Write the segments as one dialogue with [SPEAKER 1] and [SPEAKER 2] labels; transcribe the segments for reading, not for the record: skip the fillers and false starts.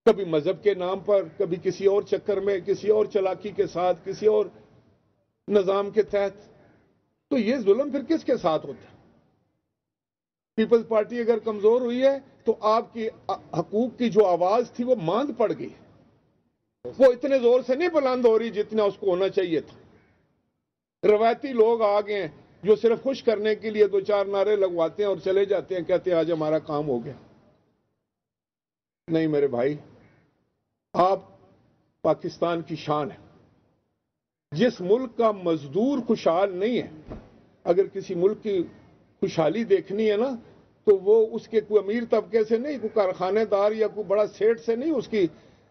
[SPEAKER 1] کبھی مذہب کے نام پر، کبھی کسی اور چکر میں، کسی اور چلاکی کے ساتھ، کسی اور نظام کے تحت. تو یہ ظلم پھر کس کے ساتھ ہوتا ہے؟ پیپلز پارٹی اگر کمزور ہوئی ہے تو آپ کی حقوق کی جو آواز تھی وہ ماند پڑ گئی. وہ اتنے زور سے نہیں بلند ہو رہی جتنا اس کو ہونا چاہیے تھا. روایتی لوگ آ گئے ہیں جو صرف خوش کرنے کے لیے دو چار نعرے لگواتے ہیں اور چلے جاتے ہیں، کہتے ہیں آج ہمارا کام ہو گیا. نہیں میرے بھائی، آپ پاکستان کی شان ہے. جس ملک کا مزدور خوشحال نہیں ہے، اگر کسی ملک کی خوشحالی دیکھنی ہے نا تو وہ اس کے کوئی امیر طبقے سے نہیں، کوئی کارخانے دار یا کوئی بڑا سیٹ سے نہیں اس کی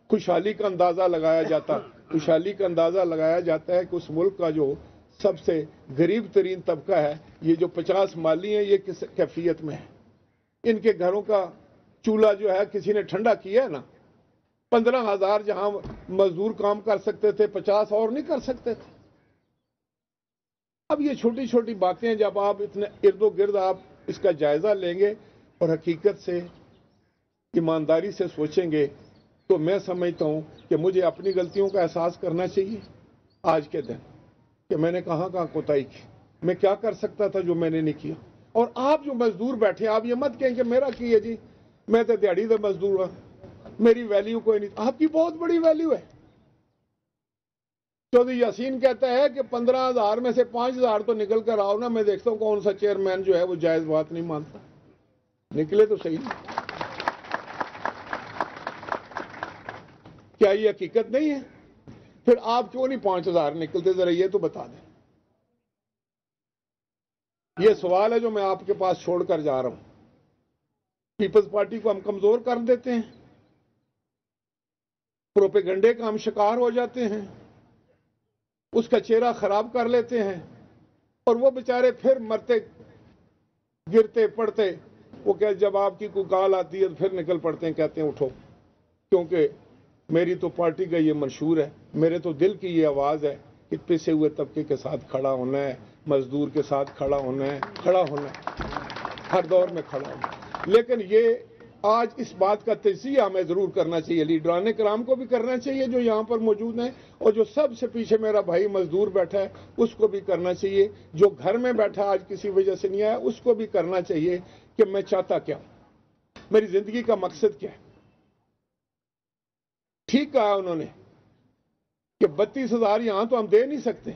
[SPEAKER 1] خوشحالی کا اندازہ لگایا جاتا. خوشحالی کا اندازہ لگایا جاتا ہے کہ اس ملک کا جو سب سے غریب ترین طبقہ ہے، یہ جو 50 مالی ہیں، یہ کس کیفیت میں ہے. ان کے گھروں کا چولہا جو ہے کسی نے ٹھنڈا کیا ہے نا. 15,000 جہاں مزدور کام کر سکتے تھے، 50 اور نہیں کر سکتے تھے. اب یہ چھوٹی چھوٹی باتیں جب آپ اتنے ارد و گرد آپ اس کا جائزہ لیں گے اور حقیقت سے ایمانداری سے سوچیں گے تو میں سمجھتا ہوں کہ مجھے اپنی غلطیوں کا احساس کرنا چاہیے آج کے دن کہ میں نے کہاں کوتاہی کی، میں کیا کر سکتا تھا جو میں نے نہیں کیا. اور آپ جو مزدور بیٹھے آپ یہ مت کہیں کہ میرا کی ہے جی، میں تو دیہڑی دے مزدور ہوں، میری ویلیو کوئی نہیں. آپ کی بہت بڑی ویلیو ہے. چودھری یاسین کہتا ہے کہ 15,000 میں سے 5,000 تو نکل کر آؤ نا، میں دیکھتا ہوں کون سا چیئرمین جو ہے وہ جائز بات نہیں مانتا. نکلے تو صحیح نہیں. کیا یہ حقیقت نہیں ہے؟ پھر آپ کیوں نہیں 5,000 نکلتے؟ ذرا یہ تو بتا دیں. یہ سوال ہے جو میں آپ کے پاس چھوڑ کر جا رہا ہوں. پیپلز پارٹی کو ہم کمزور کر دیتے ہیں، پروپیگنڈے کا ہم شکار ہو جاتے ہیں، اس کا چہرہ خراب کر لیتے ہیں، اور وہ بیچارے پھر مرتے گرتے پڑتے. وہ کہ جب آپ کی کوئی کال آتی ہے تو پھر نکل پڑتے ہیں، کہتے ہیں اٹھو، کیونکہ میری تو پارٹی کا یہ منشور ہے، میرے تو دل کی یہ آواز ہے کہ پسے ہوئے طبقے کے ساتھ کھڑا ہونا ہے، مزدور کے ساتھ کھڑا ہونا ہے، ہر دور میں کھڑا ہونا ہے. لیکن یہ آج اس بات کا تجزیہ ہمیں ضرور کرنا چاہیے، لیڈران کرام کو بھی کرنا چاہیے جو یہاں پر موجود ہیں، اور جو سب سے پیچھے میرا بھائی مزدور بیٹھا ہے اس کو بھی کرنا چاہیے، جو گھر میں بیٹھا آج کسی وجہ سے نہیں آیا اس کو بھی کرنا چاہیے کہ میں چاہتا کیا ہوں، میری زندگی کا مقصد کیا ہے. ٹھیک کہا انہوں نے کہ 32,000 یہاں تو ہم دے نہیں سکتے.